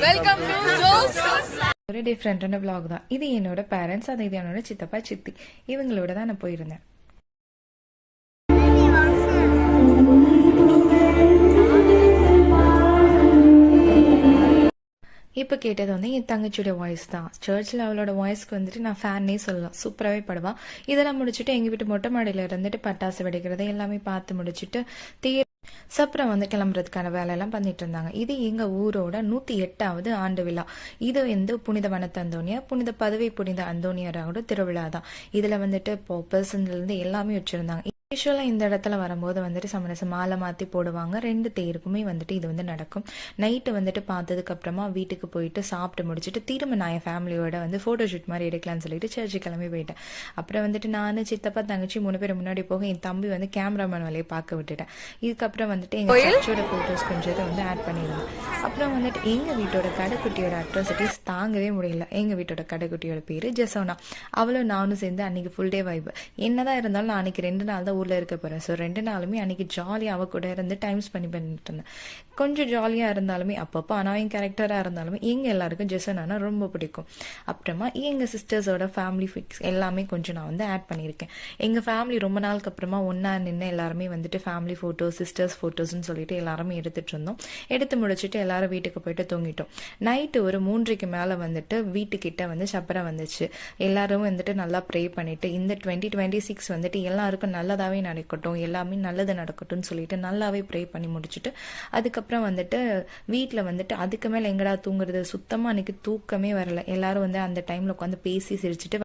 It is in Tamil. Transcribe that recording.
Welcome to Jose. ஒரு டிஃப்ரெண்டான vlog தான் இது. என்னோட பேரண்ட்ஸ், அது இது என்னோட சித்தப்பா சித்தி, இவங்களோட தான் நான் போயிருந்தேன். இப்போ கேட்டது வந்து என் தங்கச்சியோட வாய்ஸ் தான். சர்ச்சில் அவளோட வாய்ஸ்க்கு வந்துட்டு நான் ஃபேன்னே சொல்லலாம். சூப்பராகவே படுவான். இதெல்லாம் முடிச்சுட்டு எங்கள் வீட்டு மொட்டை மாடியில் இருந்துட்டு பட்டாசு வெடிக்கிறது எல்லாமே பார்த்து முடிச்சுட்டு அப்புறம் வந்து கிளம்புறதுக்கான வேலையெல்லாம் பண்ணிட்டு இருந்தாங்க. இது எங்க ஊரோட 108வது ஆண்டு விழா. இது வந்து புனித வனத்து அந்தோனியா, புனித பதவி புனித அந்தோனியரோட திருவிழா தான். இதுல வந்துட்டு பர்சன்ல இருந்து எல்லாமே வச்சிருந்தாங்க. யூஸ்வலா இந்த இடத்துல வரும்போது வந்துட்டு சமரசம் மாலை மாத்தி போடுவாங்க. 2 தேருக்குமே வந்துட்டு இது வந்து நடக்கும். நைட்டு வந்துட்டு பார்த்ததுக்கு அப்புறமா வீட்டுக்கு போயிட்டு சாப்பிட்டு முடிச்சுட்டு திரும்ப நான் என் ஃபேமிலியோட வந்து போட்டோ ஷூட் மாதிரி எடுக்கலாம்னு சொல்லிட்டு சர்ச்சு கிளம்பி போயிட்டேன். அப்புறம் வந்துட்டு நான் சித்தப்பா தங்கச்சி 3 பேர் முன்னாடி போக என் தம்பி வந்து கேமராமேன் வேலையை பார்க்க விட்டுட்டேன். இதுக்கப்புறம் வந்துட்டு எங்க சர்ச்சோட போட்டோஸ் கொஞ்சம் வந்து ஆட் பண்ணிடுவேன். அப்புறம் வந்துட்டு எங்க வீட்டோட கடைக்குட்டியோட அட்ராசிட்டிஸ் தாங்கவே முடியல. எங்க வீட்டோட கடைக்குட்டியோட பேரு ஜெசோனா. அவளும் நானும் சேர்ந்து அன்னைக்கு ஃபுல் டே வைப். என்னதான் இருந்தாலும் நான் அன்னைக்கு 2 நாள் தான் ஊர்ல இருக்க போறேன். ஸோ 2 நாளுமே அன்னைக்கு ஜாலியாக அவ கூட இருந்து டைம் ஸ்பெண்ட் பண்ணிட்டு இருந்தேன். கொஞ்சம் ஜாலியா இருந்தாலுமே அப்பப்போ அனாவிங் கேரக்டரா இருந்தாலுமே எங்க எல்லாருக்கும் ஜெசனானா ரொம்ப பிடிக்கும். அப்புறமா எங்க சிஸ்டர்ஸோட ஃபேமிலி ஃபிக்ஸ் எல்லாமே கொஞ்சம் நான் வந்து ஆட் பண்ணியிருக்கேன். எங்க ஃபேமிலி ரொம்ப நாளுக்கு அப்புறமா ஒன்னா நின்று எல்லாருமே வந்துட்டு ஃபேமிலி போட்டோஸ், சிஸ்டர்ஸ் போட்டோஸ்ன்னு சொல்லிட்டு எல்லாருமே எடுத்துட்டு இருந்தோம். எடுத்து முடிச்சுட்டு எல்லாரும் வீட்டுக்கு போயிட்டு தூங்கிட்டோம். நைட்டு ஒரு 3க்கு மேல வந்துட்டு வீட்டுக்கிட்ட வந்து சப்பரம் வந்துச்சு. எல்லாரும் வந்துட்டு நல்லா ப்ரே பண்ணிட்டு இந்த 2026 வந்துட்டு எல்லாருக்கும் நல்லதாவே நடக்கட்டும், எல்லாமே நல்லது நடக்கட்டும்னு சொல்லிட்டு நல்லாவே ப்ரே பண்ணி முடிச்சுட்டு அதுக்கப்புறம் வந்துட்டு வீட்டில் வந்துட்டு அதுக்கு மேலே எங்கடா தூங்குறது, சுத்தமாக அன்னைக்கு தூக்கமே வரல. எல்லாரும் வந்து அந்த டைம்ல உட்காந்து பேசி சிரிச்சுட்டு